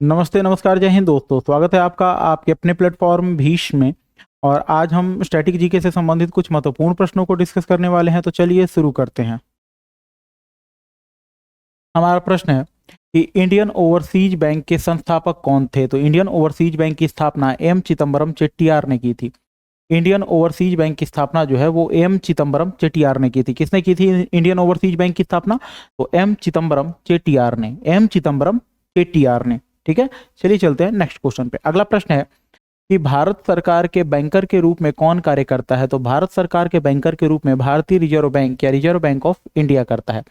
नमस्ते, नमस्कार, जय हिंद दोस्तों। स्वागत है आपका आपके अपने प्लेटफॉर्म भीष्म में। और आज हम स्टैटिक जीके से संबंधित कुछ महत्वपूर्ण प्रश्नों को डिस्कस करने वाले हैं। तो चलिए शुरू करते हैं। हमारा प्रश्न है कि इंडियन ओवरसीज बैंक के संस्थापक कौन थे। तो इंडियन ओवरसीज बैंक की स्थापना एम चिदम्बरम चेट्टियार ने की थी। इंडियन ओवरसीज बैंक की स्थापना जो है वो एम चिदम्बरम चेट्टियार ने की थी। किसने की थी इंडियन ओवरसीज बैंक की स्थापना? तो एम चिदम्बरम चेट्टियार ने, एम चिदम्बरम चेट्टियार ने। ठीक है, चलिए चलते हैं नेक्स्ट क्वेश्चन पे। अगला प्रश्न है कि भारत सरकार के बैंकर के रूप में कौन कार्य करता है। तो भारत सरकार के बैंकर के रूप में भारतीय रिजर्व बैंक या रिजर्व बैंक ऑफ इंडिया करता है।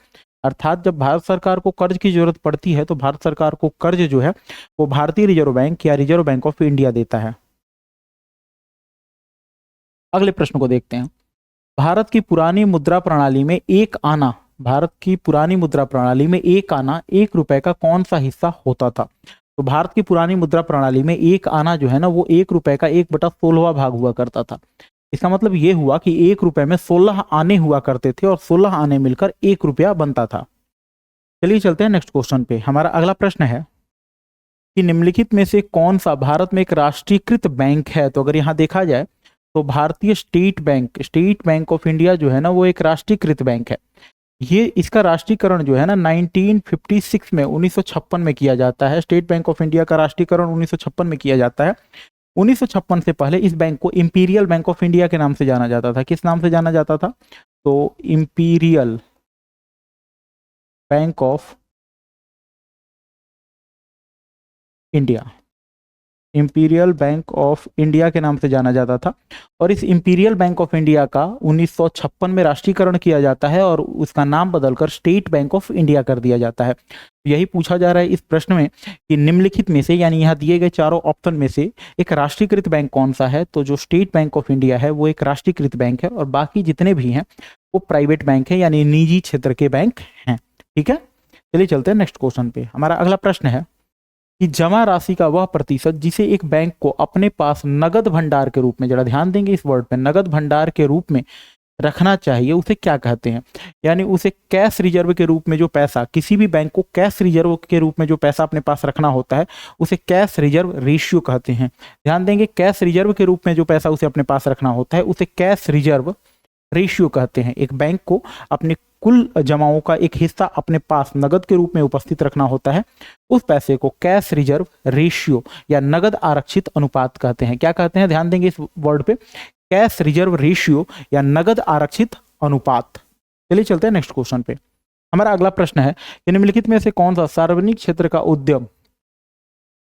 अर्थात जब भारत सरकार को कर्ज की जरूरत पड़ती है तो भारत सरकार को कर्ज जो है वो भारतीय रिजर्व बैंक या रिजर्व बैंक ऑफ इंडिया देता है। अगले प्रश्न को देखते हैं। भारत की पुरानी मुद्रा प्रणाली में एक आना, भारत की पुरानी मुद्रा प्रणाली में एक आना 1 रुपए का कौन सा हिस्सा होता था। तो भारत की पुरानी मुद्रा प्रणाली में एक आना जो है ना वो 1 रुपए का 1/16वां भाग हुआ करता था। इसका मतलब ये हुआ कि 1 रुपए में 16 आने हुआ करते थे और 16 आने मिलकर 1 रुपया बनता था। चलिए चलते हैं नेक्स्ट क्वेश्चन पे। हमारा अगला प्रश्न है कि निम्नलिखित में से कौन सा भारत में एक राष्ट्रीयकृत बैंक है। तो अगर यहाँ देखा जाए तो भारतीय स्टेट बैंक ऑफ इंडिया जो है ना वो एक राष्ट्रीयकृत बैंक है। ये इसका राष्ट्रीयकरण जो है ना 1956 में 1956 में किया जाता है। स्टेट बैंक ऑफ इंडिया का राष्ट्रीयकरण 1956 में किया जाता है। 1956 से पहले इस बैंक को इंपीरियल बैंक ऑफ इंडिया के नाम से जाना जाता था। किस नाम से जाना जाता था? तो imperial bank of India, imperial bank of India के नाम से जाना जाता था। और इस इंपीरियल बैंक ऑफ इंडिया का 1956 में राष्ट्रीयकरण किया जाता है और उसका नाम बदलकर स्टेट बैंक ऑफ इंडिया कर दिया जाता है। यही पूछा जा रहा है इस प्रश्न में कि निम्नलिखित में से यानी यहाँ दिए गए चारों ऑप्शन में से एक राष्ट्रीयकृत बैंक कौन सा है। तो जो स्टेट बैंक ऑफ इंडिया है वो एक राष्ट्रीयकृत बैंक है और बाकी जितने भी हैं वो प्राइवेट बैंक है यानी निजी क्षेत्र के बैंक हैं। ठीक है, चलिए चलते हैं नेक्स्ट क्वेश्चन पे। हमारा अगला प्रश्न है कि जमा राशि का वह प्रतिशत जिसे एक बैंक को अपने पास नगद भंडार के रूप में, जरा ध्यान देंगे इस वर्ड पे, नगद भंडार के रूप में रखना चाहिए, उसे क्या कहते हैं। यानी उसे कैश रिजर्व के रूप में जो पैसा, किसी भी बैंक को कैश रिजर्व के रूप में जो पैसा अपने पास रखना होता है उसे कैश रिजर्व रेशियो कहते हैं। ध्यान देंगे, कैश रिजर्व के रूप में जो पैसा उसे अपने पास रखना होता है उसे कैश रिजर्व रेशियो कहते हैं। एक बैंक को अपने कुल जमाओं का एक हिस्सा अपने पास नगद के रूप में उपस्थित रखना होता है, उस पैसे को कैश रिजर्व रेशियो या नगद आरक्षित अनुपात कहते हैं। क्या कहते हैं? ध्यान देंगे इस वर्ड पे, कैश रिजर्व रेशियो या नगद आरक्षित अनुपात। चलिए चलते हैं नेक्स्ट क्वेश्चन पे। हमारा अगला प्रश्न है कि निम्नलिखित में से कौन सा सार्वजनिक क्षेत्र का उद्यम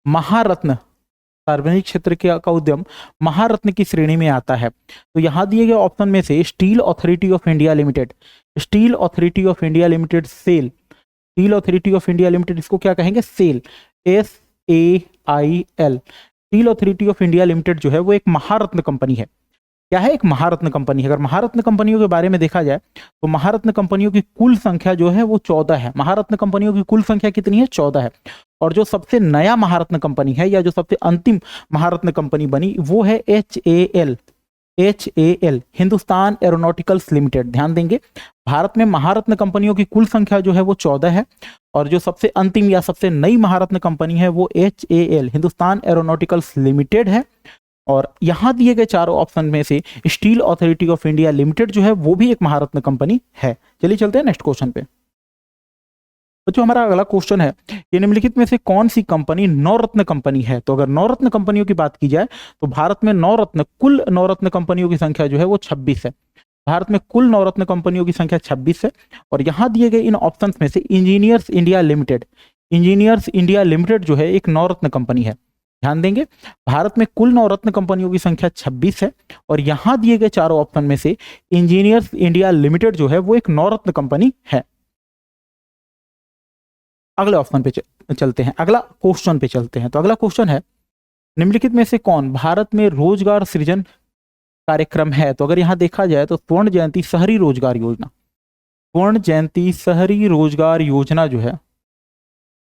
महारत्न, सार्वजनिक क्षेत्र का उद्यम महारत्न की श्रेणी में आता है। तो यहां दिए गए ऑप्शन में से steel authority of India limited, steel authority of India limited SAIL, steel authority of India limited इसको क्या कहेंगे? SAIL, SAIL। Steel authority of India limited जो है वो एक महारत्न कंपनी है। क्या है? एक महारत्न कंपनी है। अगर महारत्न कंपनियों के बारे में देखा जाए तो महारत्न कंपनियों की कुल संख्या जो है वो 14 है। महारत्न कंपनियों की कुल संख्या कितनी है? 14 है। और जो सबसे नया महारत्न कंपनी है या जो सबसे अंतिम महारत्न कंपनी बनी वो है HAL, हिंदुस्तान एरोनॉटिकल्स लिमिटेड। ध्यान देंगे, भारत में महारत्न कंपनियों की कुल संख्या जो है वो 14 है और जो सबसे अंतिम या सबसे नई महारत्न कंपनी है वो HAL, हिंदुस्तान एरोनॉटिकल्स लिमिटेड है। और यहां दिए गए चारों ऑप्शन में से steel authority of India limited जो है वो भी एक महारत्न कंपनी है। चलिए चलते हैं नेक्स्ट क्वेश्चन पे। तो जो हमारा अगला क्वेश्चन है कि निम्नलिखित में से कौन सी कंपनी नवरत्न कंपनी है। तो अगर नवरत्न कंपनियों की बात की जाए तो भारत में नवरत्न, कुल नवरत्न कंपनियों की संख्या जो है वो 26 है। भारत में कुल नवरत्न कंपनियों की संख्या 26 है। और यहां दिए गए इन ऑप्शंस में से engineers India limited, engineers India limited जो है एक नवरत्न कंपनी है। ध्यान देंगे, भारत में कुल नवरत्न कंपनियों की संख्या 26 है और यहां दिए गए चारों ऑप्शन में से इंजीनियर्स इंडिया लिमिटेड जो है वो एक नवरत्न कंपनी है। अगले ऑप्शन पे चलते हैं, अगला क्वेश्चन पे चलते हैं। तो अगला क्वेश्चन है निम्नलिखित में से कौन भारत में रोजगार सृजन कार्यक्रम है। तो अगर यहां देखा जाए तो स्वर्ण जयंती शहरी रोजगार योजना, स्वर्ण जयंती शहरी रोजगार योजना जो है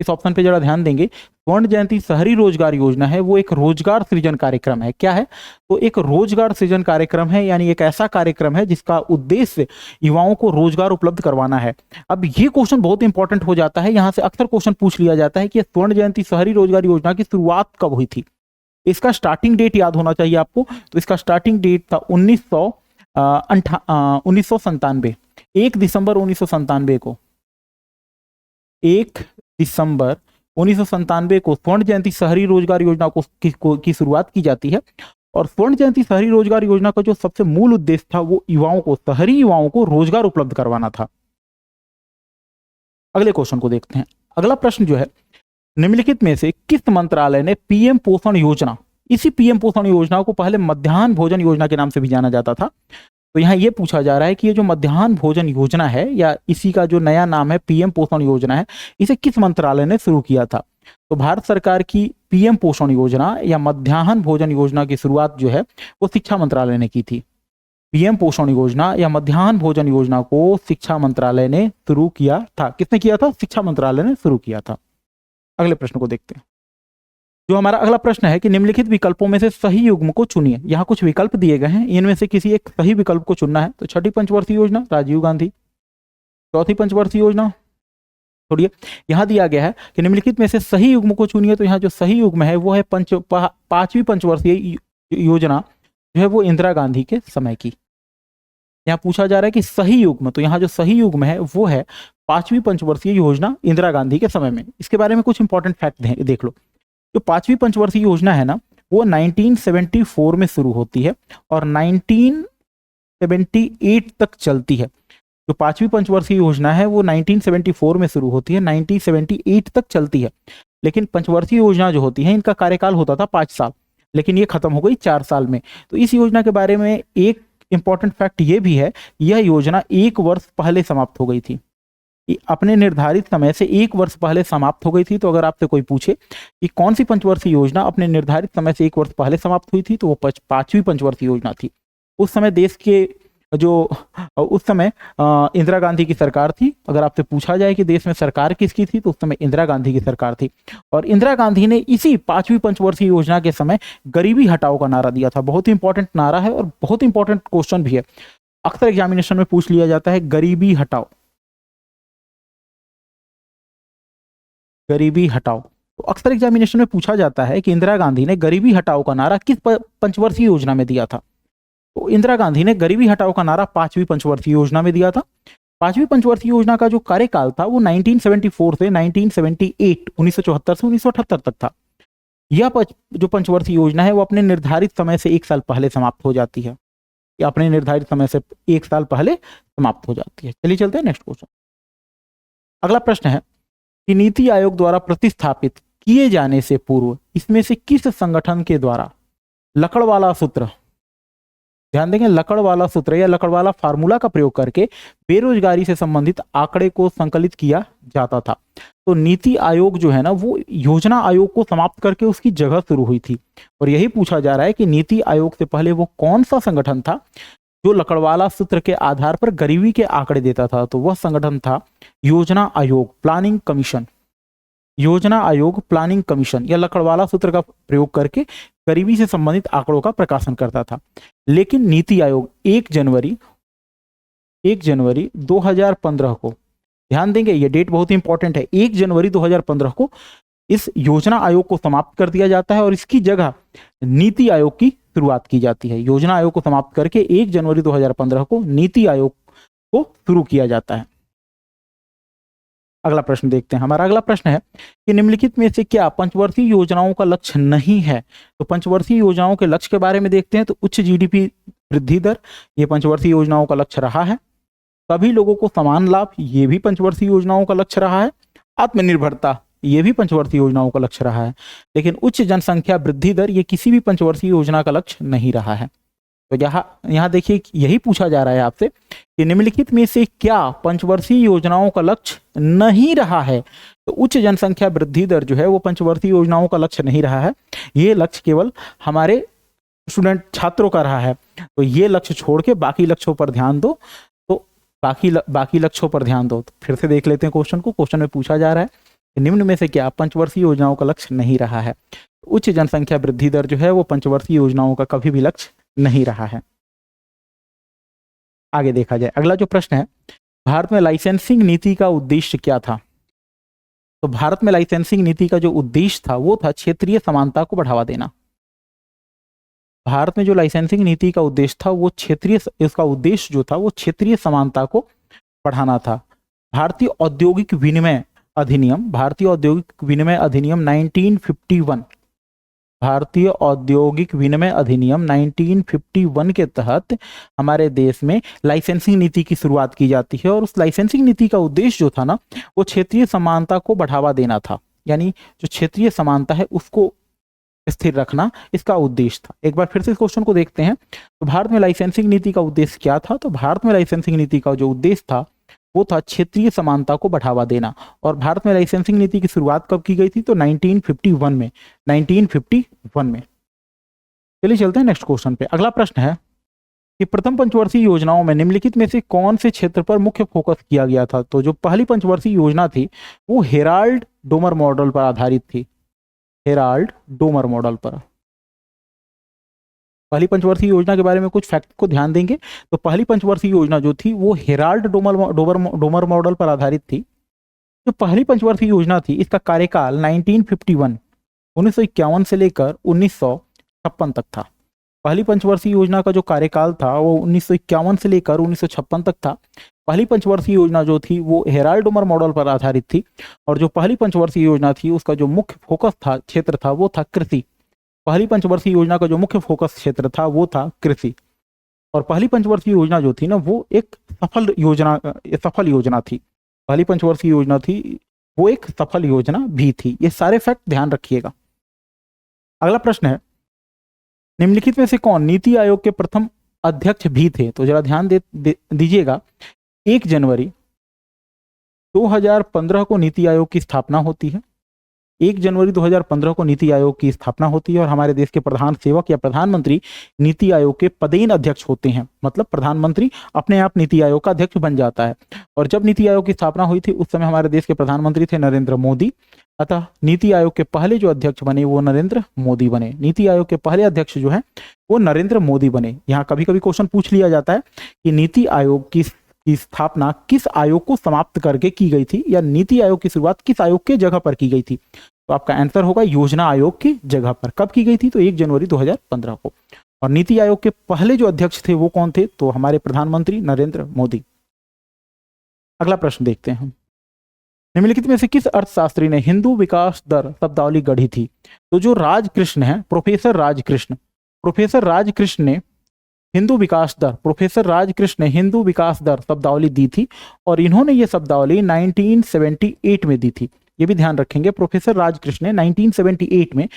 इस ऑप्शन पे जरा ध्यान देंगे, स्वर्ण जयंती शहरी रोजगार योजना है वो एक रोजगार सृजन कार्यक्रम है। क्या है? तो एक रोजगार सृजन कार्यक्रम है, यानी एक ऐसा कार्यक्रम है जिसका उद्देश्य युवाओं को रोजगार उपलब्ध करवाना है। अब ये क्वेश्चन बहुत इंपॉर्टेंट हो जाता है, यहाँ से अक्सर क्वेश्चन पूछ लिया जाता है कि स्वर्ण जयंती शहरी रोजगार योजना की शुरुआत कब हुई थी। इसका स्टार्टिंग डेट याद होना चाहिए आपको। तो इसका स्टार्टिंग डेट था 1997, 1 दिसंबर 1997 को, 1 दिसंबर 1997 को स्वर्ण जयंती शहरी रोजगार योजना की शुरुआत की जाती है। और स्वर्ण जयंती शहरी रोजगार योजना का जो सबसे मूल उद्देश्य था वो युवाओं को, शहरी युवाओं को रोजगार उपलब्ध करवाना था। अगले क्वेश्चन को देखते हैं। अगला प्रश्न जो है, निम्नलिखित में से किस मंत्रालय ने पीएम पोषण योजना, इसी पीएम पोषण योजना को पहले मध्याह्न भोजन योजना के नाम से भी जाना जाता था, तो यहाँ ये पूछा जा रहा है कि ये जो मध्याह्न भोजन योजना है या इसी का जो नया नाम है पीएम पोषण योजना है, इसे किस मंत्रालय ने शुरू किया था? तो भारत सरकार की पीएम पोषण योजना या मध्याह्न भोजन योजना की शुरुआत जो है वो शिक्षा मंत्रालय ने की थी। पीएम पोषण योजना या मध्याह्न भोजन योजना को शिक्षा मंत्रालय ने शुरू किया था। किसने किया था? शिक्षा मंत्रालय ने शुरू किया था। अगले प्रश्न को देखते हैं। जो हमारा अगला प्रश्न है कि निम्नलिखित विकल्पों में से सही युग्म को चुनिए। यहाँ कुछ विकल्प दिए गए हैं, इनमें से किसी एक सही विकल्प को चुनना है। तो छठी पंचवर्षीय योजना राजीव गांधी, चौथी पंचवर्षीय योजना, छोड़िए, यहाँ दिया गया है कि निम्नलिखित में से सही युग्म को चुनिए। तो यहाँ जो सही युग्म है वो है पांचवी पंचवर्षीय योजना जो है वो इंदिरा गांधी के समय की। यहाँ पूछा जा रहा है कि सही युग्म, तो यहाँ जो सही युग्म है वो है पांचवी पंचवर्षीय योजना इंदिरा गांधी के समय में। इसके बारे में कुछ इंपॉर्टेंट फैक्ट देख लो। जो पांचवी पंचवर्षीय योजना है ना वो 1974 में शुरू होती है और 1978 तक चलती है। जो पांचवी पंचवर्षीय योजना है वो 1974 में शुरू होती है, 1978 तक चलती है। लेकिन पंचवर्षीय योजना जो होती है इनका कार्यकाल होता था 5 साल, लेकिन ये खत्म हो गई 4 साल में। तो इस योजना के बारे में एक इंपॉर्टेंट फैक्ट ये भी है, यह योजना 1 वर्ष पहले समाप्त हो गई थी, अपने निर्धारित समय से 1 वर्ष पहले समाप्त हो गई थी। तो अगर आपसे कोई पूछे कि कौन सी पंचवर्षीय योजना अपने निर्धारित समय से 1 वर्ष पहले समाप्त हुई थी, तो वो पांचवी पंचवर्षीय योजना थी। उस समय देश के उस समय इंदिरा गांधी की सरकार थी। अगर आपसे पूछा जाए कि देश में सरकार किसकी थी, तो उस समय इंदिरा गांधी की सरकार थी। और इंदिरा गांधी ने इसी पांचवी पंचवर्षीय योजना के समय गरीबी हटाओ का नारा दिया था। बहुत ही इंपॉर्टेंट नारा है और बहुत इंपॉर्टेंट क्वेश्चन भी है, अक्सर एग्जामिनेशन में पूछ लिया जाता है, गरीबी हटाओ, गरीबी हटाओ। तो अक्सर एग्जामिनेशन में पूछा जाता है कि इंदिरा गांधी ने गरीबी हटाओ का नारा किस पंचवर्षीय योजना में दिया था। तो इंदिरा गांधी ने गरीबी हटाओ का नारा पांचवी पंचवर्षीय योजना में दिया था। पांचवी पंचवर्षीय योजना का जो कार्यकाल था वो 1974 से 1974 से 1978 तक था। यह जो पंचवर्षीय योजना है वो अपने निर्धारित समय से 1 साल पहले समाप्त हो जाती है, या अपने निर्धारित समय से 1 साल पहले समाप्त हो जाती है। चलिए चलते हैं नेक्स्ट क्वेश्चन। अगला प्रश्न है कि नीति आयोग द्वारा प्रतिस्थापित किए जाने से पूर्व इसमें से किस संगठन के द्वारा लकड़वाला सूत्र, ध्यान देंगे, लकड़वाला सूत्र या लकड़वाला फार्मूला का प्रयोग करके बेरोजगारी से संबंधित आंकड़े को संकलित किया जाता था। तो नीति आयोग जो है ना वो योजना आयोग को समाप्त करके उसकी जगह शुरू हुई थी। और यही पूछा जा रहा है कि नीति आयोग से पहले वो कौन सा संगठन था जो लकड़वाला सूत्र के आधार पर गरीबी के आंकड़े देता था। तो वह संगठन था योजना आयोग, प्लानिंग कमीशन। योजना आयोग, प्लानिंग कमीशन या लकड़वाला सूत्र का प्रयोग करके गरीबी से संबंधित आंकड़ों का प्रकाशन करता था। लेकिन नीति आयोग 1 जनवरी 2015 को, ध्यान देंगे ये डेट बहुत इंपॉर्टेंट है, 1 जनवरी 2015 को इस योजना आयोग को समाप्त कर दिया जाता है और इसकी जगह नीति आयोग की शुरुआत की जाती है। योजना आयोग को समाप्त करके 1 जनवरी 2015 को नीति आयोग को शुरू किया जाता है। अगला प्रश्न देखते हैं। हमारा अगला प्रश्न है कि निम्नलिखित में से क्या पंचवर्षीय योजनाओं का लक्ष्य नहीं है। तो पंचवर्षीय योजनाओं के लक्ष्य के बारे में देखते हैं। तो उच्च जीडीपी वृद्धि दर, ये पंचवर्षीय योजनाओं का लक्ष्य रहा है। सभी लोगों को समान लाभ, ये भी पंचवर्षीय योजनाओं का लक्ष्य रहा है। आत्मनिर्भरता, ये भी पंचवर्षीय योजनाओं का लक्ष्य रहा है। लेकिन उच्च जनसंख्या वृद्धि दर ये किसी भी पंचवर्षीय योजना का लक्ष्य नहीं रहा है। तो यहाँ देखिए यही पूछा जा रहा है आपसे कि निम्नलिखित में से क्या पंचवर्षीय योजनाओं का लक्ष्य नहीं रहा है। तो उच्च जनसंख्या वृद्धि दर जो है वो पंचवर्षीय योजनाओं का लक्ष्य नहीं रहा है। ये लक्ष्य केवल हमारे छात्रों का रहा है। तो ये लक्ष्य छोड़ के बाकी लक्ष्यों पर ध्यान दो। तो बाकी लक्ष्यों पर ध्यान दो। तो फिर से देख लेते हैं क्वेश्चन को। क्वेश्चन में पूछा जा रहा है निम्न में से क्या पंचवर्षीय योजनाओं का लक्ष्य नहीं रहा है? उच्च जनसंख्या वृद्धि दर जो है वो पंचवर्षीय योजनाओं का कभी भी लक्ष्य नहीं रहा है। आगे देखा जाए, अगला जो प्रश्न है, भारत में लाइसेंसिंग नीति का उद्देश्य क्या था? तो भारत में लाइसेंसिंग नीति का जो उद्देश्य था वो था क्षेत्रीय समानता को बढ़ावा देना। भारत में जो लाइसेंसिंग नीति का उद्देश्य था वो इसका उद्देश्य जो था वो क्षेत्रीय समानता को बढ़ाना था। भारतीय औद्योगिक विनिमय अधिनियम 1951, भारतीय औद्योगिक विनिमय अधिनियम 1951 के तहत हमारे देश में लाइसेंसिंग नीति की शुरुआत की जाती है और उस लाइसेंसिंग नीति का उद्देश्य जो था ना वो क्षेत्रीय समानता को बढ़ावा देना था, यानी जो क्षेत्रीय समानता है उसको स्थिर रखना इसका उद्देश्य था। एक बार फिर से इस क्वेश्चन को देखते हैं, तो भारत में लाइसेंसिंग नीति का उद्देश्य क्या था? तो भारत में लाइसेंसिंग नीति का जो उद्देश्य था वो था क्षेत्रीय समानता को बढ़ावा देना। और भारत में लाइसेंसिंग नीति की शुरुआत कब की गई थी? तो 1951 में, 1951 में। चलिए चलते हैं नेक्स्ट क्वेश्चन पे। अगला प्रश्न है कि प्रथम पंचवर्षीय योजनाओं में निम्नलिखित में से कौन से क्षेत्र पर मुख्य फोकस किया गया था? तो जो पहली पंचवर्षीय योजना थी वो हेराल्ड डोमर मॉडल पर आधारित थी। हेराल्ड डोमर मॉडल पर। पहली पंचवर्षीय योजना के बारे में कुछ फैक्ट को ध्यान देंगे तो पहली पंचवर्षीय योजना जो थी वो हेराल्ड डोमर मॉडल पर आधारित थी। जो पहली पंचवर्षीय योजना थी इसका कार्यकाल 1951 से लेकर 1956 तक था। पहली पंचवर्षीय योजना का जो कार्यकाल था वो 1951 से लेकर 1956 तक था। पहली पंचवर्षीय योजना जो थी वो हेराल्ड डोमर मॉडल पर आधारित थी और जो पहली पंचवर्षीय योजना थी उसका जो मुख्य फोकस था क्षेत्र था वो था कृषि। पहली पंचवर्षीय योजना का जो मुख्य फोकस क्षेत्र था वो था कृषि। और पहली पंचवर्षीय योजना जो थी ना वो एक सफल योजना थी। पहली पंचवर्षीय योजना थी वो एक सफल योजना भी थी। ये सारे फैक्ट ध्यान रखिएगा। अगला प्रश्न है, निम्नलिखित में से कौन नीति आयोग के प्रथम अध्यक्ष भी थे? तो जरा ध्यान दीजिएगा। 1 जनवरी 2015 को नीति आयोग की स्थापना होती है। 1 जनवरी 2015 को नीति आयोग की स्थापना होती है और हमारे देश के प्रधान सेवक या प्रधानमंत्री नीति आयोग के पदेन अध्यक्ष होते हैं। मतलब प्रधानमंत्री अपने आप नीति आयोग का अध्यक्ष बन जाता है। और जब नीति आयोग की स्थापना हुई थी उस समय हमारे देश के प्रधानमंत्री थे नरेंद्र मोदी। अतः नीति आयोग के पहले जो अध्यक्ष बने वो नरेंद्र मोदी बने। नीति आयोग के पहले अध्यक्ष जो है वो नरेंद्र मोदी बने। यहाँ कभी कभी क्वेश्चन पूछ लिया जाता है कि नीति आयोग की स्थापना किस आयोग को समाप्त करके की गई थी या नीति आयोग की शुरुआत किस आयोग के जगह पर की गई थी? तो आपका आंसर होगा योजना आयोग की जगह पर। कब की गई थी? तो 1 जनवरी 2015 को। और नीति आयोग के पहले जो अध्यक्ष थे वो कौन थे? तो हमारे प्रधानमंत्री नरेंद्र मोदी। अगला प्रश्न देखते हैं, निम्नलिखित में से किस अर्थशास्त्री ने हिंदू विकास दर शब्दावली गढ़ी थी? तो जो राजकृष्ण है, प्रोफेसर राजकृष्ण ने हिंदू विकास दर शब्दावली दी थी और इन्होंने ये शब्दावली 1978 में दी थी। ये भी ध्यान रखेंगे, प्रोफेसर राजकृष्ण ने 1978 में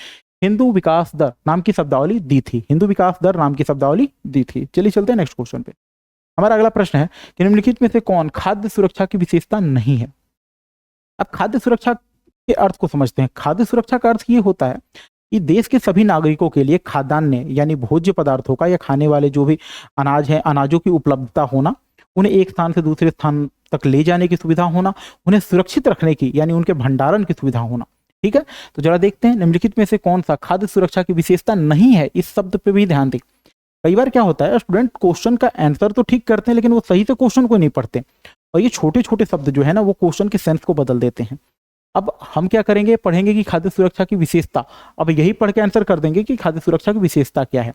हिंदू विकास दर नाम की शब्दावली दी थी। चलिए चलते हैं नेक्स्ट क्वेश्चन पे। हमारा अगला प्रश्न है कि निम्नलिखित में से कौन खाद्य सुरक्षा की विशेषता नहीं है? अब खाद्य सुरक्षा के अर्थ को समझते हैं। खाद्य सुरक्षा का अर्थ ये होता है कि देश के सभी नागरिकों के लिए खाद्यान्न यानी भोज्य पदार्थों का या खाने वाले जो भी अनाज है, अनाजों की उपलब्धता होना, उन्हें एक स्थान से दूसरे स्थान तक ले जाने की सुविधा होना, उन्हें सुरक्षित रखने की यानी उनके भंडारण की सुविधा होना। ठीक है, तो जरा देखते हैं निम्नलिखित में से कौन सा खाद्य सुरक्षा की विशेषता नहीं है। इस शब्द पे भी ध्यान दें। कई बार क्या होता है, स्टूडेंट क्वेश्चन का आंसर तो ठीक करते हैं लेकिन वो सही से क्वेश्चन को नहीं पढ़ते और ये छोटे छोटे शब्द जो है ना वो क्वेश्चन के सेंस को बदल देते हैं। अब हम क्या करेंगे, पढ़ेंगे कि खाद्य सुरक्षा की विशेषता, अब यही पढ़ के आंसर कर देंगे कि खाद्य सुरक्षा की विशेषता क्या है।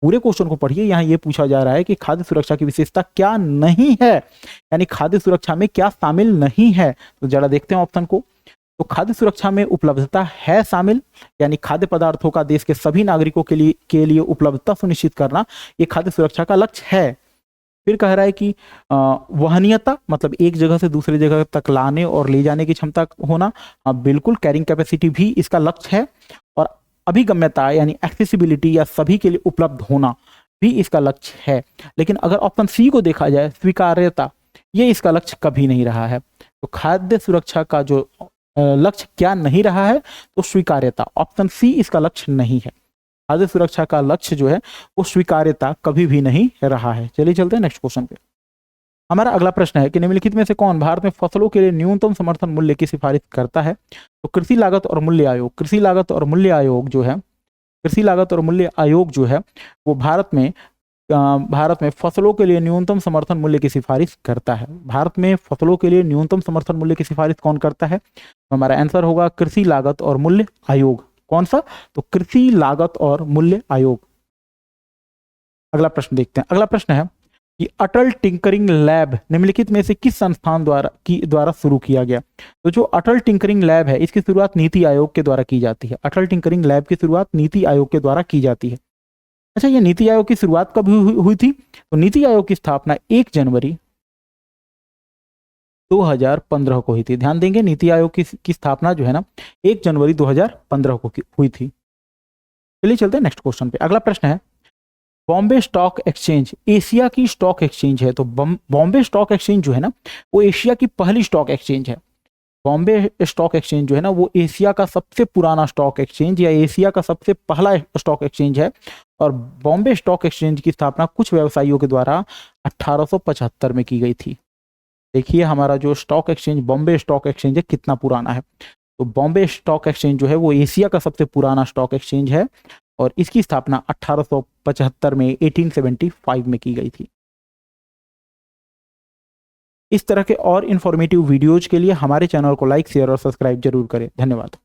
पूरे क्वेश्चन को पढ़िए। यहाँ ये पूछा जा रहा है कि खाद्य सुरक्षा की विशेषता क्या नहीं है, यानी खाद्य सुरक्षा में क्या शामिल नहीं है। तो जरा देखते हैं ऑप्शन को। तो खाद्य सुरक्षा में उपलब्धता है शामिल, यानी खाद्य पदार्थों का देश के सभी नागरिकों के लिए उपलब्धता सुनिश्चित करना, ये खाद्य सुरक्षा का लक्ष्य है। फिर कह रहा है कि वहनीयता, मतलब एक जगह से दूसरे जगह तक लाने और ले जाने की क्षमता होना, बिल्कुल कैरिंग कैपेसिटी भी इसका लक्ष्य है। और अभिगम्यता यानी एक्सेसिबिलिटी या सभी के लिए उपलब्ध होना भी इसका लक्ष्य है। लेकिन अगर ऑप्शन सी को देखा जाए, स्वीकार्यता, ये इसका लक्ष्य कभी नहीं रहा है। तो खाद्य सुरक्षा का जो लक्ष्य क्या नहीं रहा है, तो स्वीकार्यता। ऑप्शन सी इसका लक्ष्य नहीं है। खाद्य सुरक्षा का लक्ष्य जो है वो स्वीकार्यता कभी भी नहीं रहा है। चलिए चलते हैं नेक्स्ट क्वेश्चन पे। हमारा अगला प्रश्न है कि निम्नलिखित में से कौन भारत में फसलों के लिए न्यूनतम समर्थन मूल्य की सिफारिश करता है? तो कृषि लागत और मूल्य आयोग। कृषि लागत और मूल्य आयोग जो है, कृषि लागत और मूल्य आयोग जो है वो भारत में फसलों के लिए न्यूनतम समर्थन मूल्य की सिफारिश करता है। भारत में फसलों के लिए न्यूनतम समर्थन मूल्य की सिफारिश कौन करता है? तो हमारा आंसर होगा कृषि लागत और मूल्य आयोग। कौन सा? तो कृषि लागत और मूल्य आयोग। अगला प्रश्न देखते हैं। अगला प्रश्न है कि अटल टिंकरिंग लैब निम्नलिखित में से किस संस्थान द्वारा शुरू किया गया? तो जो अटल टिंकरिंग लैब है इसकी शुरुआत नीति आयोग के द्वारा की जाती है। अटल टिंकरिंग लैब की शुरुआत नीति आयोग के द्वारा की जाती है। अच्छा, ये नीति आयोग की शुरुआत कब हुई थी? तो नीति आयोग की स्थापना 1 जनवरी 2015 को हुई थी। ध्यान देंगे, नीति आयोग की स्थापना जो है ना 1 जनवरी 2015 को हुई थी। चलिए चलते हैं नेक्स्ट क्वेश्चन पे। अगला प्रश्न है बॉम्बे स्टॉक एक्सचेंज एशिया की स्टॉक एक्सचेंज है। तो बॉम्बे स्टॉक एक्सचेंज जो है ना वो एशिया की पहली स्टॉक एक्सचेंज है। बॉम्बे स्टॉक एक्सचेंज जो है ना वो एशिया का सबसे पुराना स्टॉक एक्सचेंज या एशिया का सबसे पहला स्टॉक एक्सचेंज है। और बॉम्बे स्टॉक एक्सचेंज की स्थापना कुछ व्यवसायियों के द्वारा 1875 में की गई थी। देखिए हमारा जो stock exchange Bombay stock exchange है कितना पुराना है। तो बॉम्बे स्टॉक एक्सचेंज जो है वो एशिया का सबसे पुराना स्टॉक एक्सचेंज है और इसकी स्थापना 1875 में 1875 में की गई थी। इस तरह के और इन्फॉर्मेटिव वीडियोज के लिए हमारे चैनल को लाइक, शेयर और सब्सक्राइब जरूर करें। धन्यवाद।